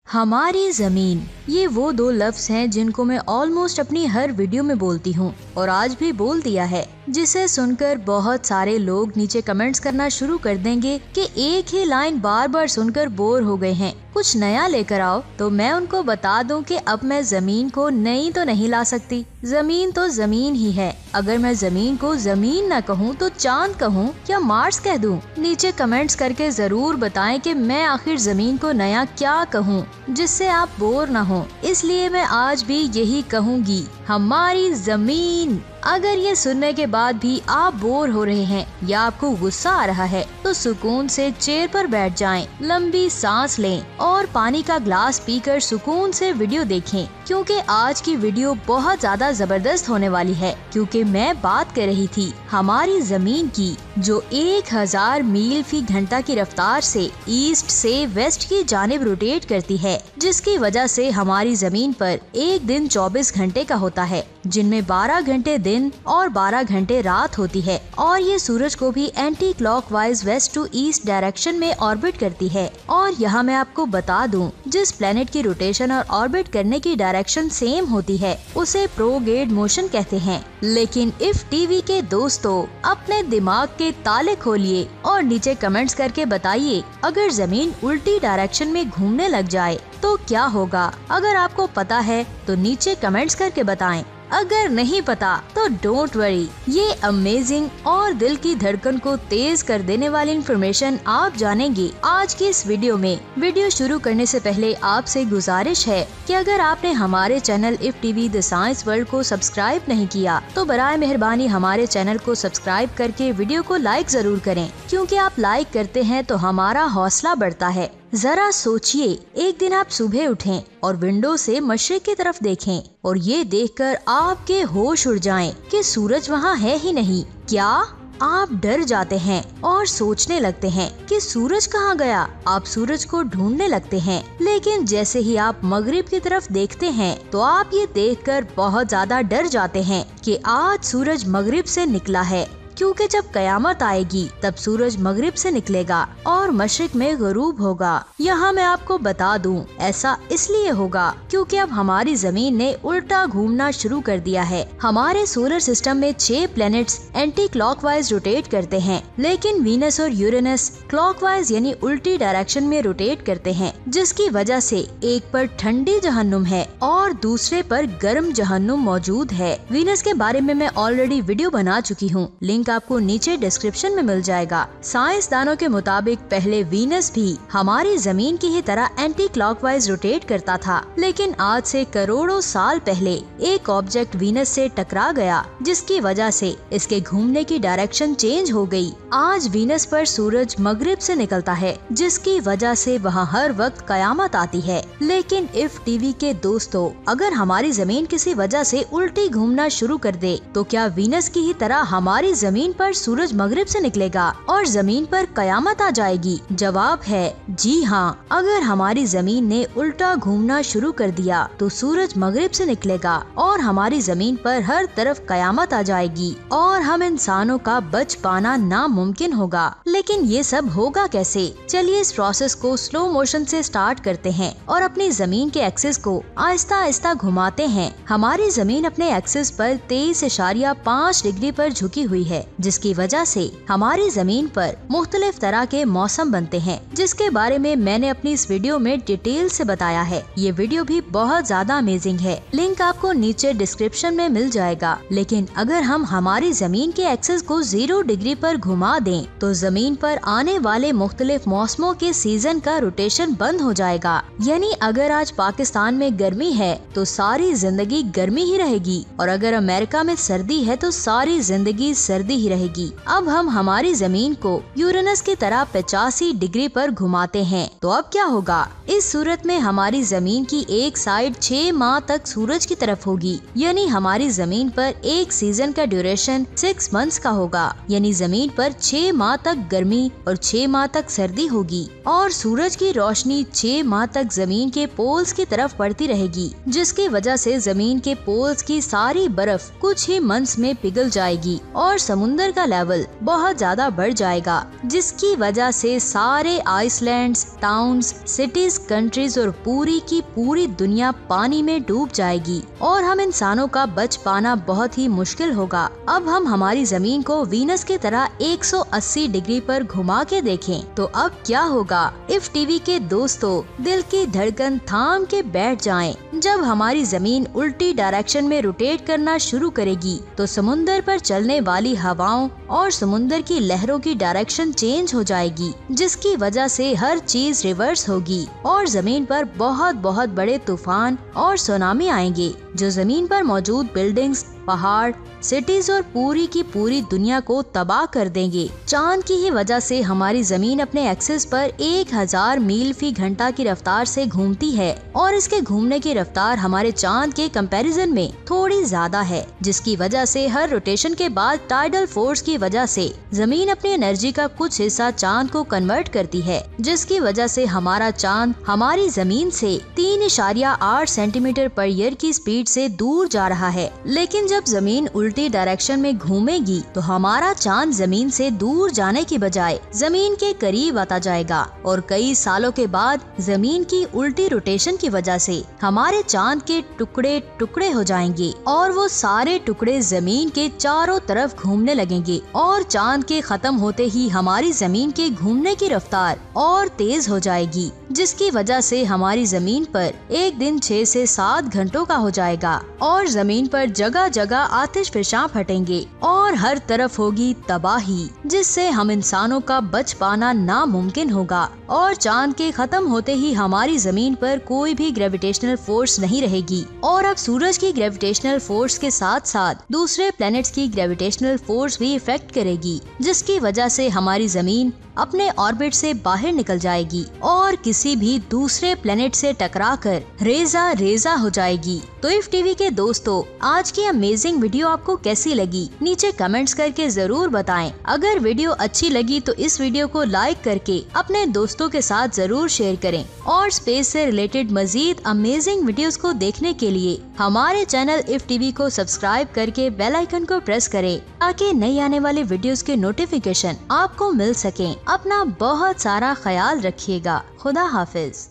हमारी जमीन, ये वो दो लफ्ज हैं जिनको मैं ऑलमोस्ट अपनी हर वीडियो में बोलती हूँ और आज भी बोल दिया है, जिसे सुनकर बहुत सारे लोग नीचे कमेंट्स करना शुरू कर देंगे कि एक ही लाइन बार बार सुनकर बोर हो गए हैं, कुछ नया लेकर आओ। तो मैं उनको बता दूं कि अब मैं जमीन को नई तो नहीं ला सकती, जमीन तो जमीन ही है। अगर मैं जमीन को जमीन न कहूँ तो चांद कहूँ या मार्स कह दूं? नीचे कमेंट्स करके जरूर बताएं कि मैं आखिर जमीन को नया क्या कहूँ जिससे आप बोर न हो। इसलिए मैं आज भी यही कहूँगी, हमारी जमीन। अगर ये सुनने के बाद भी आप बोर हो रहे हैं या आपको गुस्सा आ रहा है तो सुकून से चेयर पर बैठ जाएं, लंबी सांस लें और पानी का ग्लास पीकर सुकून से वीडियो देखें, क्योंकि आज की वीडियो बहुत ज्यादा जबरदस्त होने वाली है। क्योंकि मैं बात कर रही थी हमारी जमीन की, जो 1000 मील फी घंटा की रफ्तार से ईस्ट से वेस्ट की जानिब रोटेट करती है, जिसकी वजह से हमारी जमीन पर एक दिन 24 घंटे का होता है, जिनमें 12 घंटे दिन और 12 घंटे रात होती है। और ये सूरज को भी anti clockwise west to east direction में ऑर्बिट करती है। और यहाँ मैं आपको बता दूं, जिस प्लेनेट की रोटेशन और ऑर्बिट करने की डायरेक्शन सेम होती है उसे प्रोगेड मोशन कहते हैं। लेकिन इफ टीवी के दोस्तों, अपने दिमाग के ताले खोलिए और नीचे कमेंट्स करके बताइए, अगर जमीन उल्टी डायरेक्शन में घूमने लग जाए तो क्या होगा। अगर आपको पता है तो नीचे कमेंट्स करके बताएं, अगर नहीं पता तो डोंट वरी। ये अमेजिंग और दिल की धड़कन को तेज कर देने वाली इन्फॉर्मेशन आप जानेंगे आज की इस वीडियो में। वीडियो शुरू करने से पहले आपसे गुजारिश है कि अगर आपने हमारे channel if TV the science world को सब्सक्राइब नहीं किया तो बराए मेहरबानी हमारे चैनल को सब्सक्राइब करके वीडियो को लाइक जरूर करें, क्योंकि आप लाइक करते हैं तो हमारा हौसला बढ़ता है। जरा सोचिए, एक दिन आप सुबह उठें और विंडो से मशरिक की तरफ देखें और ये देखकर आपके होश उड़ जाएं कि सूरज वहाँ है ही नहीं। क्या आप डर जाते हैं और सोचने लगते हैं कि सूरज कहाँ गया? आप सूरज को ढूंढने लगते हैं, लेकिन जैसे ही आप मगरिब की तरफ देखते हैं तो आप ये देखकर बहुत ज्यादा डर जाते हैं कि आज सूरज मगरिब से निकला है, क्योंकि जब कयामत आएगी तब सूरज मगरिब से निकलेगा और मशरिक में गरूब होगा। यहाँ मैं आपको बता दूं, ऐसा इसलिए होगा क्योंकि अब हमारी जमीन ने उल्टा घूमना शुरू कर दिया है। हमारे सोलर सिस्टम में 6 प्लैनेट्स एंटी क्लॉकवाइज रोटेट करते हैं, लेकिन वीनस और यूरेनस क्लॉकवाइज यानी उल्टी डायरेक्शन में रोटेट करते हैं, जिसकी वजह से एक पर ठंडी जहन्नुम है और दूसरे पर गर्म जहन्नुम मौजूद है। वीनस के बारे में मैं ऑलरेडी वीडियो बना चुकी हूँ, लिंक आपको नीचे डिस्क्रिप्शन में मिल जाएगा। साइंसदानों के मुताबिक पहले वीनस भी हमारी जमीन की ही तरह एंटी क्लॉकवाइज रोटेट करता था, लेकिन आज से करोड़ों साल पहले एक ऑब्जेक्ट वीनस से टकरा गया, जिसकी वजह से इसके घूमने की डायरेक्शन चेंज हो गई। आज वीनस पर सूरज मगरिब से निकलता है, जिसकी वजह से वहाँ हर वक्त कयामत आती है। लेकिन इफ टीवी के दोस्तों, अगर हमारी जमीन किसी वजह से उल्टी घूमना शुरू कर दे तो क्या वीनस की ही तरह हमारी जमीन पर सूरज मगरिब से निकलेगा और जमीन पर कयामत आ जाएगी? जवाब है जी हाँ। अगर हमारी जमीन ने उल्टा घूमना शुरू कर दिया तो सूरज मगरिब से निकलेगा और हमारी जमीन पर हर तरफ कयामत आ जाएगी और हम इंसानों का बच पाना नामुमकिन होगा। लेकिन ये सब होगा कैसे? चलिए इस प्रोसेस को स्लो मोशन से स्टार्ट करते हैं और अपनी जमीन के एक्सिस को आहिस्ता आहिस्ता घुमाते हैं। हमारी जमीन अपने एक्सिस पर 23.5 डिग्री पर झुकी हुई है, जिसकी वजह से हमारी जमीन पर मुख्तलिफ तरह के मौसम बनते हैं, जिसके बारे में मैंने अपनी इस वीडियो में डिटेल से बताया है। ये वीडियो भी बहुत ज्यादा अमेजिंग है, लिंक आपको नीचे डिस्क्रिप्शन में मिल जाएगा। लेकिन अगर हम हमारी जमीन के एक्सिस को 0 डिग्री पर घुमा दें तो जमीन पर आने वाले मुख्तलिफ मौसमों के सीजन का रोटेशन बंद हो जाएगा। यानी अगर आज पाकिस्तान में गर्मी है तो सारी जिंदगी गर्मी ही रहेगी, और अगर अमेरिका में सर्दी है तो सारी जिंदगी सर्दी ही रहेगी। अब हम हमारी जमीन को यूरेनस की तरह 85 डिग्री पर घुमाते हैं तो अब क्या होगा? इस सूरत में हमारी जमीन की एक साइड 6 माह तक सूरज की तरफ होगी, यानी हमारी जमीन पर एक सीजन का ड्यूरेशन 6 मंथ्स का होगा। यानी जमीन पर 6 माह तक गर्मी और 6 माह तक सर्दी होगी और सूरज की रोशनी 6 माह तक जमीन के पोल्स की तरफ पड़ती रहेगी, जिसकी वजह से जमीन के पोल्स की सारी बर्फ कुछ ही मंथ्स में पिघल जाएगी और समुंदर का लेवल बहुत ज्यादा बढ़ जाएगा, जिसकी वजह से सारे आइसलैंड्स, टाउन्स, सिटीज, कंट्रीज और पूरी की पूरी दुनिया पानी में डूब जाएगी और हम इंसानों का बच पाना बहुत ही मुश्किल होगा। अब हम हमारी जमीन को वीनस की तरह 180 डिग्री पर घुमा के देखें तो अब क्या होगा। इफ टीवी के दोस्तों, दिल की धड़कन थाम के बैठ जाएं। जब हमारी जमीन उल्टी डायरेक्शन में रोटेट करना शुरू करेगी तो समुंदर पर चलने वाली हवाओं और समुंदर की लहरों की डायरेक्शन चेंज हो जाएगी, जिसकी वजह से हर चीज रिवर्स होगी और जमीन पर बहुत बहुत बड़े तूफान और सुनामी आएंगे, जो जमीन पर मौजूद बिल्डिंग्स, पहाड़, सिटीज और पूरी की पूरी दुनिया को तबाह कर देंगे। चांद की ही वजह से हमारी जमीन अपने एक्सिस पर 1000 मील फी घंटा की रफ्तार से घूमती है और इसके घूमने की रफ्तार हमारे चांद के कंपैरिजन में थोड़ी ज्यादा है, जिसकी वजह से हर रोटेशन के बाद टाइडल फोर्स की वजह से जमीन अपनी एनर्जी का कुछ हिस्सा चांद को कन्वर्ट करती है, जिसकी वजह से हमारा चांद हमारी जमीन से 3.8 सेंटीमीटर पर ईयर की स्पीड से दूर जा रहा है। लेकिन जब जमीन उल्टी डायरेक्शन में घूमेगी तो हमारा चांद जमीन से दूर जाने की बजाय जमीन के करीब आता जाएगा और कई सालों के बाद जमीन की उल्टी रोटेशन की वजह से हमारे चांद के टुकड़े टुकड़े हो जाएंगे और वो सारे टुकड़े जमीन के चारों तरफ घूमने लगेंगे और चांद के खत्म होते ही हमारी जमीन के घूमने की रफ्तार और तेज हो जाएगी, जिसकी वजह से हमारी जमीन पर एक दिन 6 से 7 घंटों का हो जाएगा और जमीन पर जगह जगह आतिशफिशां फटेंगे और हर तरफ होगी तबाही, जिससे हम इंसानों का बच पाना नामुमकिन होगा और चांद के खत्म होते ही हमारी जमीन पर कोई भी ग्रेविटेशनल फोर्स नहीं रहेगी और अब सूरज की ग्रेविटेशनल फोर्स के साथ साथ दूसरे प्लैनेट्स की ग्रेविटेशनल फोर्स भी इफेक्ट करेगी, जिसकी वजह से हमारी जमीन अपने ऑर्बिट से बाहर निकल जाएगी और किसी भी दूसरे प्लेनेट से टकराकर रेजा रेजा हो जाएगी। तो इफ टीवी के दोस्तों, आज की अमेजिंग वीडियो आपको कैसी लगी नीचे कमेंट्स करके जरूर बताएं। अगर वीडियो अच्छी लगी तो इस वीडियो को लाइक करके अपने दोस्तों के साथ जरूर शेयर करें और स्पेस से रिलेटेड मजीद अमेजिंग वीडियोस को देखने के लिए हमारे चैनल इफ टीवी को सब्सक्राइब करके बेल आइकन को प्रेस करें ताकि नई आने वाले वीडियोस के नोटिफिकेशन आपको मिल सकें। अपना बहुत सारा ख्याल रखिएगा। खुदा हाफिज।